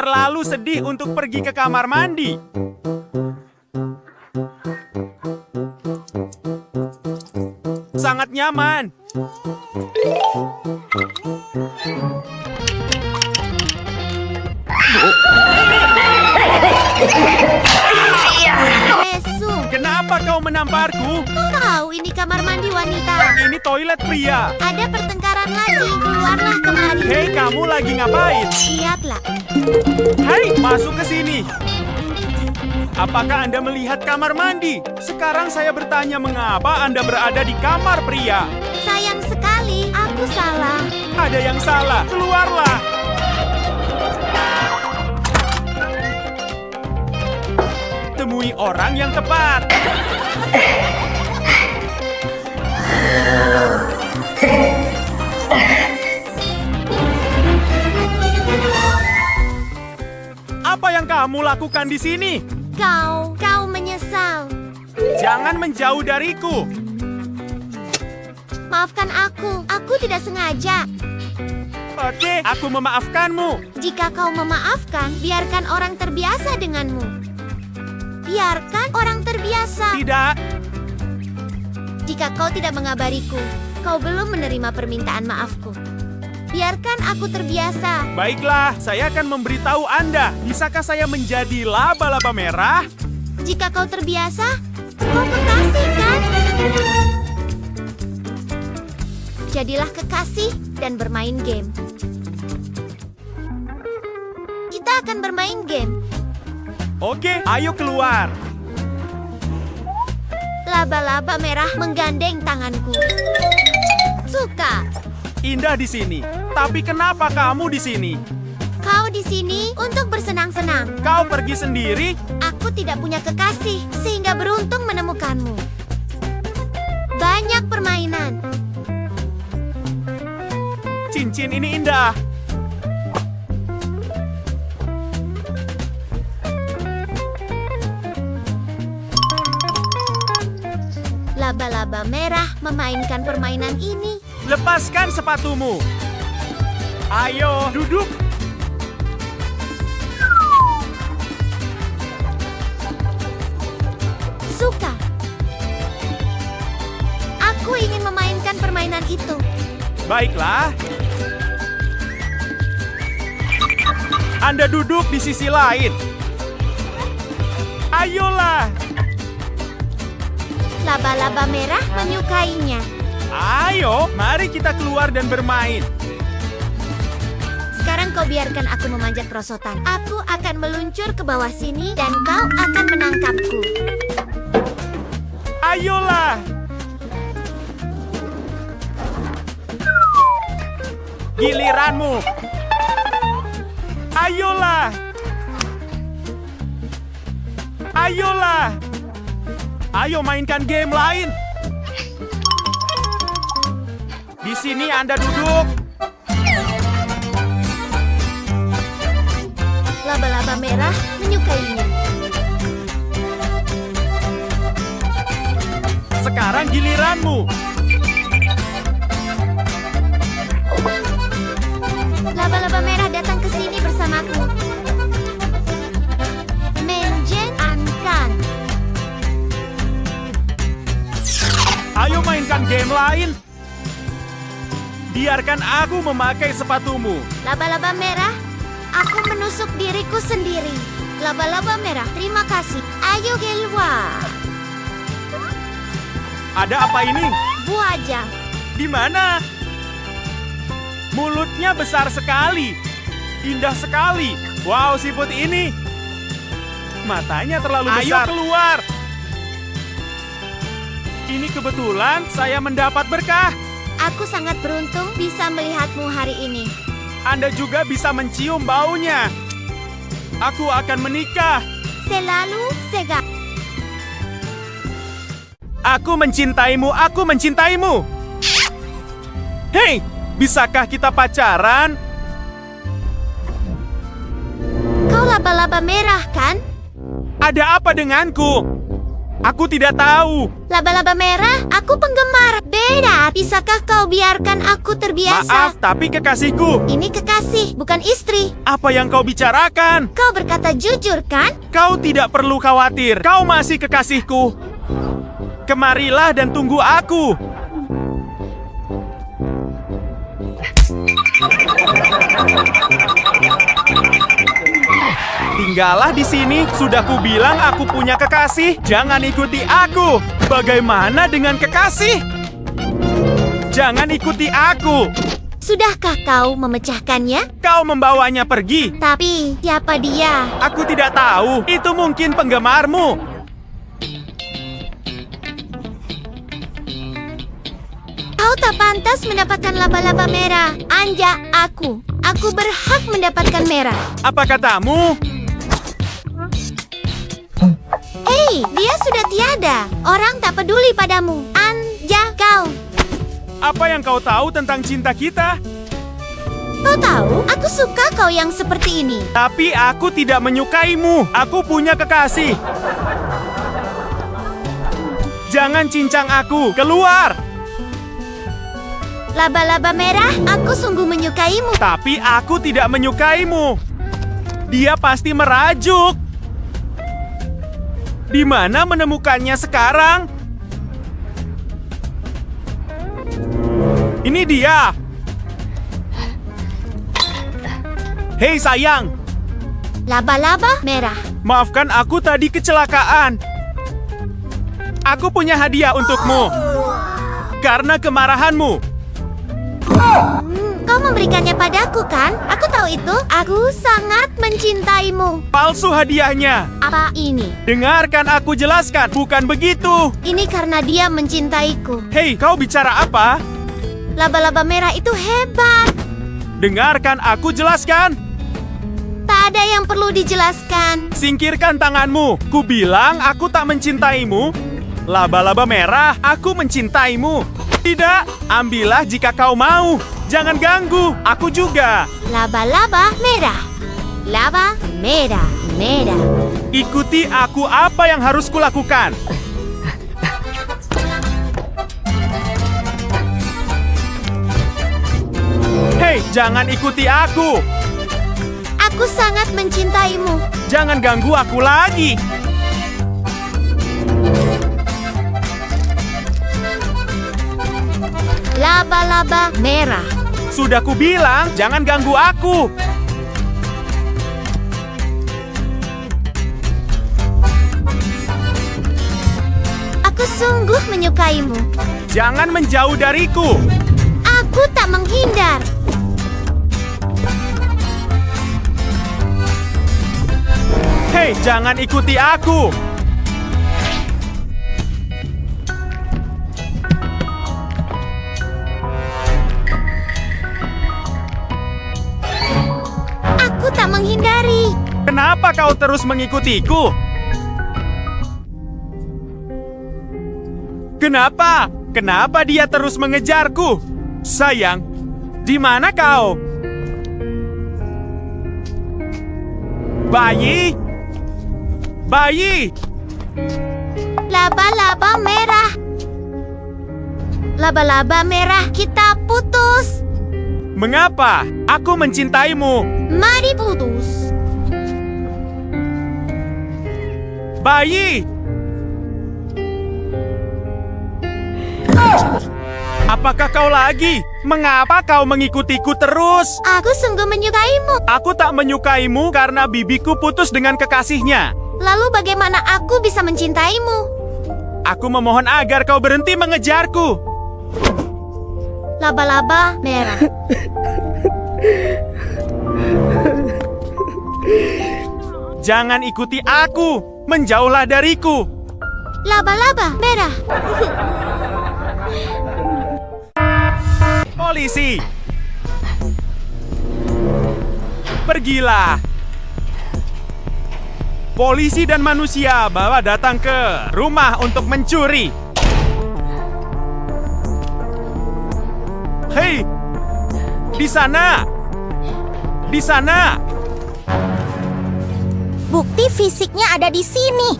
terlalu sedih untuk pergi ke kamar mandi. Sangat nyaman. Lesu, Kenapa kau menamparku? tahu ini kamar mandi wanita. Ini toilet pria. Ada pertengkaran lagi. Keluarlah kemari. Hei, kamu lagi ngapain? Lihatlah. Hai, masuk ke sini. Apakah Anda melihat kamar mandi? Sekarang saya bertanya mengapa Anda berada di kamar pria. Sayang sekali, aku salah. Ada yang salah. Keluarlah. Temui orang yang tepat. Apa yang kamu lakukan di sini? Kau menyesal. Jangan menjauh dariku. Maafkan aku tidak sengaja. Oke, aku memaafkanmu. Jika kau memaafkan, biarkan orang terbiasa denganmu. Biarkan orang terbiasa. Tidak, Jika kau tidak mengabariku, kau belum menerima permintaan maafku. Biarkan aku terbiasa. baiklah, saya akan memberitahu Anda. Bisakah saya menjadi laba-laba merah? Jika kau terbiasa, kau kekasih kan? Jadilah kekasih dan bermain game. Kita akan bermain game. Oke, ayo keluar. Laba-laba merah menggandeng tanganku. Suka. Indah di sini. Tapi kenapa kamu di sini? Kau di sini untuk bersenang-senang. Kau pergi sendiri? Aku tidak punya kekasih, sehingga beruntung menemukanmu. Banyak permainan. Cincin ini indah. Laba-laba merah memainkan permainan ini. Lepaskan sepatumu. Ayo, duduk. Suka. Aku ingin memainkan permainan itu. Baiklah. Anda duduk di sisi lain. Ayolah. Laba-laba merah menyukainya. Ayo, mari kita keluar dan bermain. Sekarang kau biarkan aku memanjat perosotan. Aku akan meluncur ke bawah sini dan kau akan menangkapku. Ayolah. Giliranmu. Ayolah. Ayolah. Ayo mainkan game lain. Di sini Anda duduk. Laba-laba merah menyukainya. Sekarang giliranmu. Laba-laba merah datang ke sini bersamaku. Menyenangkan. Ayo mainkan game lain. Biarkan aku memakai sepatumu. Laba-laba merah, aku menusuk diriku sendiri. Laba-laba merah, terima kasih. Ayo keluar. Ada apa ini? Buaya. Di mana? Mulutnya besar sekali. Indah sekali. Wow, siput ini. Matanya terlalu besar. Ayo keluar. Ini kebetulan saya mendapat berkah. Aku sangat beruntung bisa melihatmu hari ini. Anda juga bisa mencium baunya. Aku akan menikah. Selalu segar. Aku mencintaimu, aku mencintaimu. Hei, bisakah kita pacaran? Kau laba-laba merah, kan? Ada apa denganku? Aku tidak tahu. Laba-laba merah, aku penggemar. Mera, bisakah kau biarkan aku terbiasa? Maaf, tapi kekasihku. Ini kekasih, bukan istri. Apa yang kau bicarakan? Kau berkata jujur, kan? Kau tidak perlu khawatir. Kau masih kekasihku. Kemarilah dan tunggu aku. Tinggallah di sini. Sudah kubilang aku punya kekasih. Jangan ikuti aku. Bagaimana dengan kekasih? Jangan ikuti aku. Sudahkah kau memecahkannya? Kau membawanya pergi. Tapi, siapa dia? Aku tidak tahu. Itu mungkin penggemarmu. Kau tak pantas mendapatkan laba-laba merah. Anja, aku. Aku berhak mendapatkan merah. Apa katamu? Hei, dia sudah tiada. Orang tak peduli padamu. Anja, kau. Apa yang kau tahu tentang cinta kita? Kau tahu, aku suka kau yang seperti ini. Tapi aku tidak menyukaimu. Aku punya kekasih. Jangan cincang aku. Keluar! Laba-laba merah, aku sungguh menyukaimu. Tapi aku tidak menyukaimu. Dia pasti merajuk. Di mana menemukannya sekarang? Ini dia. Hei sayang, Laba-laba merah. maafkan aku tadi kecelakaan. Aku punya hadiah untukmu. Karena kemarahanmu. Kau memberikannya padaku, kan? Aku tahu itu. Aku sangat mencintaimu. Palsu hadiahnya. Apa ini? Dengarkan aku jelaskan, bukan begitu. Ini karena dia mencintaiku. Hei, kau bicara apa? Laba-laba merah itu hebat. Dengarkan aku jelaskan. Tak ada yang perlu dijelaskan. Singkirkan tanganmu. Ku bilang aku tak mencintaimu. Laba-laba merah, aku mencintaimu. Tidak, ambillah jika kau mau. Jangan ganggu, aku juga. Laba-laba merah. Laba merah, merah. Ikuti aku, apa yang harus kulakukan. Hei, jangan ikuti aku. Aku sangat mencintaimu. Jangan ganggu aku lagi. Laba-laba merah. Sudah kubilang, jangan ganggu aku. Aku sungguh menyukaimu. Jangan menjauh dariku. Aku tak menghindar. Hei, jangan ikuti aku. Aku tak menghindari. Kenapa kau terus mengikutiku? Kenapa? Kenapa dia terus mengejarku? Sayang, di mana kau? Bayi? Bayi! Laba-laba merah. Laba-laba merah, kita putus. Mengapa? Aku mencintaimu. Mari putus. Bayi! Apakah kau lagi? Mengapa kau mengikutiku terus? Aku sungguh menyukaimu. Aku tak menyukaimu karena bibiku putus dengan kekasihnya. Lalu bagaimana aku bisa mencintaimu? Aku memohon agar kau berhenti mengejarku. Laba-laba merah. Jangan ikuti aku. Menjauhlah dariku. Laba-laba merah. Polisi! Pergilah. Polisi dan manusia bawa datang ke rumah untuk mencuri. Hei! Di sana! Di sana! Bukti fisiknya ada di sini.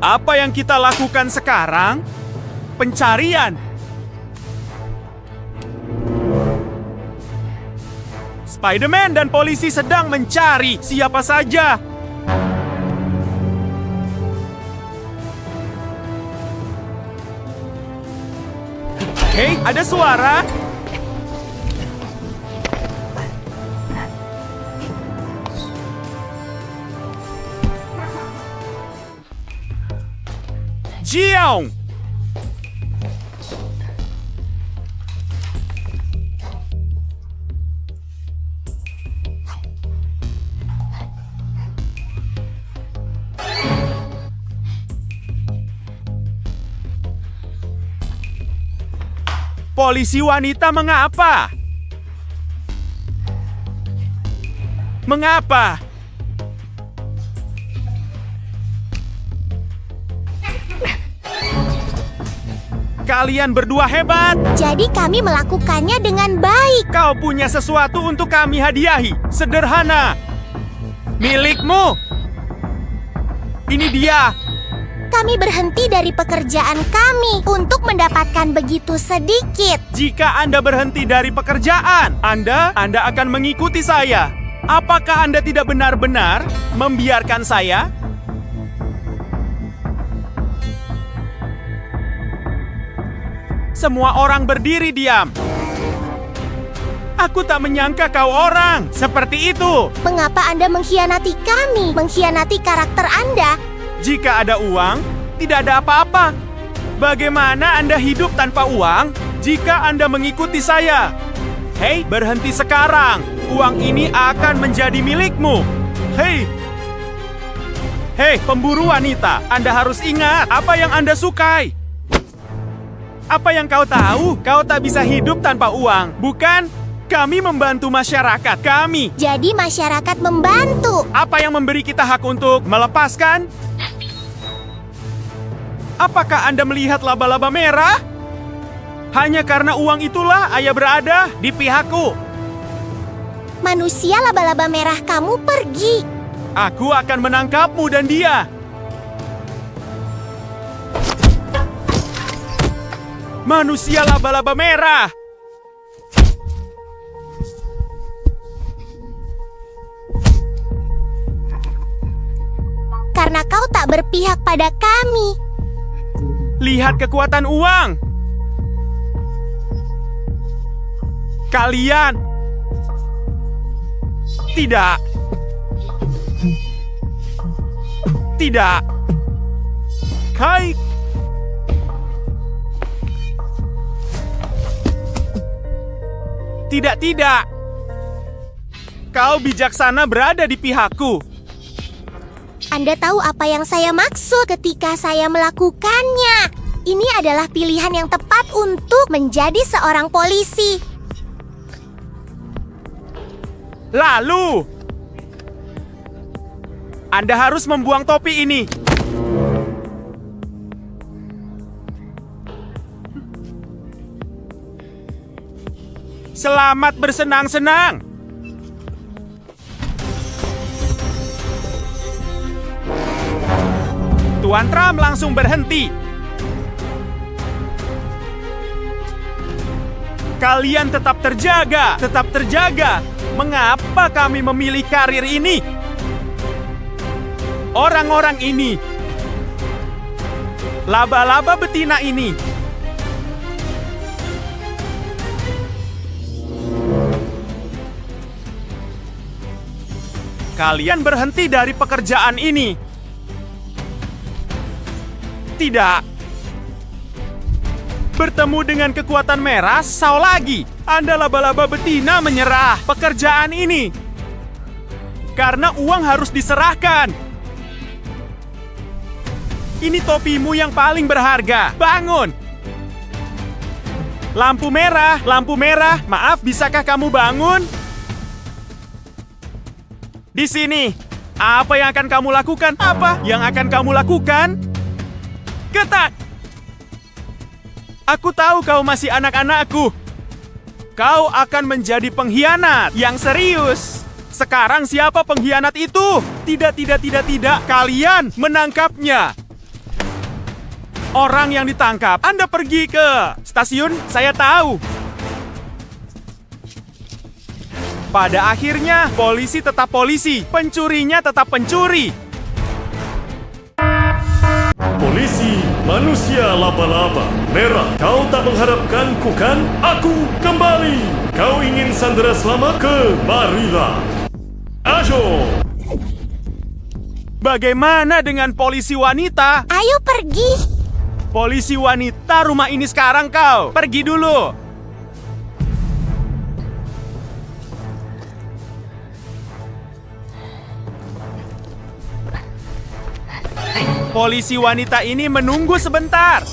Apa yang kita lakukan sekarang? Pencarian. Spider-Man dan polisi sedang mencari siapa saja. Hei, ada suara. Jiang! Polisi wanita mengapa? Mengapa? Kalian berdua hebat. Jadi kami melakukannya dengan baik. Kau punya sesuatu untuk kami hadiahi. Sederhana. Milikmu. Ini dia. Kami berhenti dari pekerjaan kami untuk mendapatkan begitu sedikit. Jika Anda berhenti dari pekerjaan, Anda akan mengikuti saya. Apakah Anda tidak benar-benar membiarkan saya? Semua orang berdiri diam. Aku tak menyangka kau orang seperti itu. Mengapa Anda mengkhianati kami? Mengkhianati karakter Anda? Jika ada uang, tidak ada apa-apa. Bagaimana Anda hidup tanpa uang jika Anda mengikuti saya? Hei, berhenti sekarang. Uang ini akan menjadi milikmu. Hei, pemburu wanita. Anda harus ingat apa yang Anda sukai. Apa yang kau tahu? Kau tak bisa hidup tanpa uang, bukan? Kami membantu masyarakat kami. Jadi masyarakat membantu. Apa yang memberi kita hak untuk melepaskan? Apakah Anda melihat laba-laba merah? Hanya karena uang itulah ayah berada di pihakku. Manusia laba-laba merah kamu pergi. Aku akan menangkapmu dan dia. Manusia laba-laba merah. Karena kau tak berpihak pada kami. Lihat kekuatan uang. Kalian tidak. Tidak. Kai. Tidak. Kau bijaksana berada di pihakku. Anda tahu apa yang saya maksud ketika saya melakukannya. Ini adalah pilihan yang tepat untuk menjadi seorang polisi. Lalu, Anda harus membuang topi ini. Selamat bersenang-senang. Tuan Trump langsung berhenti. Kalian tetap terjaga. Mengapa kami memilih karir ini? Orang-orang ini, laba-laba betina ini, kalian berhenti dari pekerjaan ini. Tidak. Bertemu dengan kekuatan merah, Sao lagi. Anda laba-laba betina menyerah pekerjaan ini. Karena uang harus diserahkan. Ini topimu yang paling berharga. Bangun. Lampu merah. Maaf, bisakah kamu bangun? Di sini. Apa yang akan kamu lakukan? Apa yang akan kamu lakukan? Ketat. Aku tahu kau masih anak-anakku. Kau akan menjadi pengkhianat yang serius. Sekarang siapa pengkhianat itu? Tidak. Kalian menangkapnya. Orang yang ditangkap. Anda pergi ke stasiun, saya tahu. Pada akhirnya, polisi tetap polisi, pencurinya tetap pencuri. Polisi, manusia laba-laba merah. Kau tak mengharapkanku kan? Aku kembali. Kau ingin Sandra selamat? Kemarilah. Ayo. Bagaimana dengan polisi wanita? Ayo pergi. Polisi wanita rumah ini sekarang kau. Pergi dulu. Polisi wanita ini menunggu sebentar.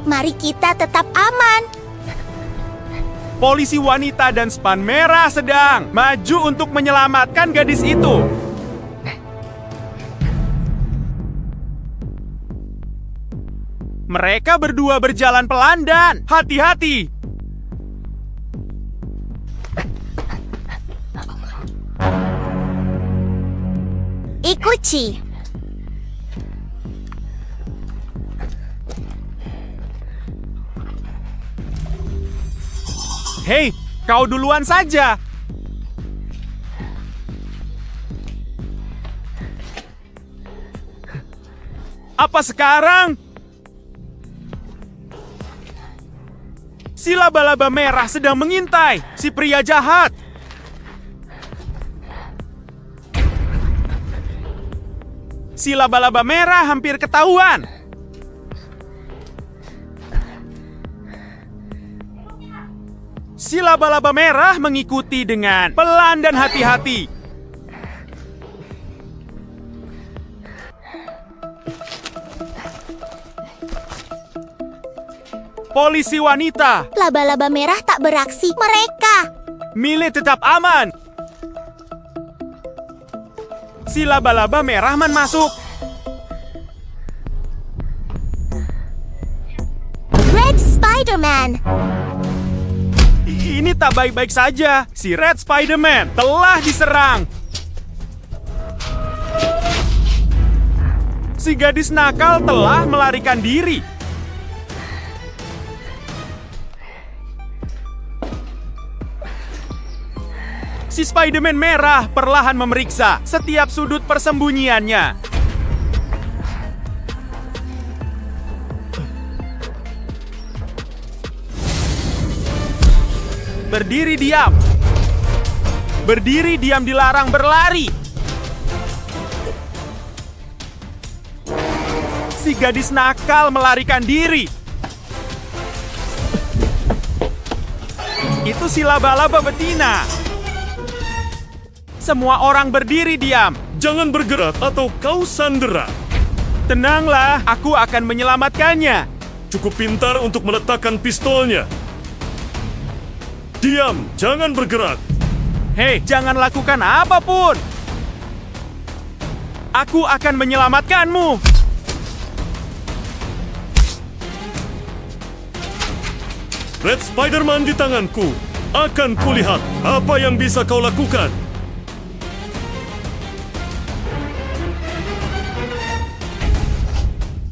Mari kita tetap aman. Polisi wanita dan span merah sedang maju untuk menyelamatkan gadis itu. Mereka berdua berjalan pelan dan hati-hati. Ikuti. Hei, kau duluan saja. Apa sekarang? Si laba-laba merah sedang mengintai si pria jahat. Si laba-laba merah hampir ketahuan. Si laba-laba merah mengikuti dengan pelan dan hati-hati. Polisi wanita. Laba-laba merah tak beraksi. Mereka. Milih tetap aman. Si laba-laba merah masuk. Red Spider-Man. Ini tak baik-baik saja. Si Red Spider-Man telah diserang. Si gadis nakal telah melarikan diri. Si Spider-Man merah perlahan memeriksa setiap sudut persembunyiannya. Berdiri diam. Berdiri diam dilarang berlari. Si gadis nakal melarikan diri. Itu si laba-laba betina. Semua orang berdiri diam. Jangan bergerak atau kau sandera. Tenanglah, aku akan menyelamatkannya. Cukup pintar untuk meletakkan pistolnya. Diam, jangan bergerak. Hei, jangan lakukan apapun. Aku akan menyelamatkanmu. Red Spider-Man di tanganku. Akan kulihat apa yang bisa kau lakukan.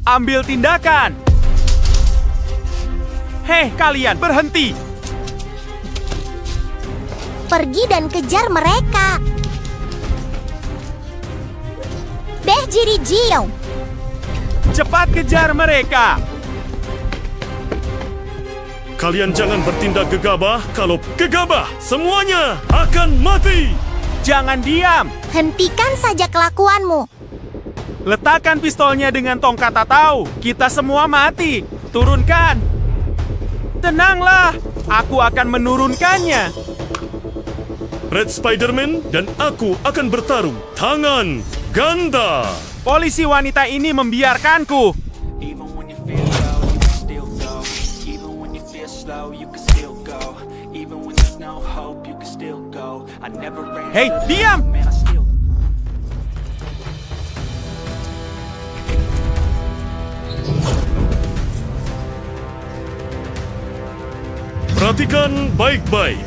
Ambil tindakan. Hei, kalian berhenti. Pergi dan kejar mereka. Behjiri Jiyo. Cepat kejar mereka. Kalian jangan bertindak gegabah. Kalau gegabah, semuanya akan mati. Jangan diam. Hentikan saja kelakuanmu. Letakkan pistolnya dengan tongkat tatau. Kita semua mati. Turunkan. Tenanglah. Aku akan menurunkannya. Red Spider-Man dan aku akan bertarung tangan ganda. Polisi wanita ini membiarkanku. Even when you feel low, you can still go. Even when you feel slow, you can still go. Even when there's no hope, you can still go. I never ran. Hei, to the diam! top, man, I still. Perhatikan baik-baik.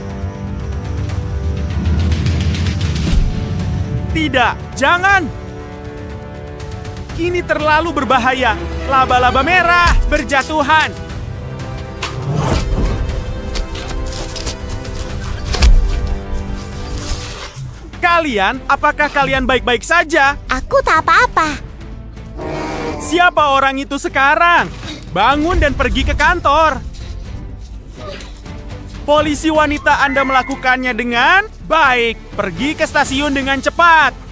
Tidak, jangan. Ini terlalu berbahaya. Laba-laba merah berjatuhan. Kalian, apakah kalian baik-baik saja? Aku tak apa-apa. Siapa orang itu sekarang? Bangun dan pergi ke kantor. Polisi wanita, Anda melakukannya dengan baik. Pergi ke stasiun dengan cepat.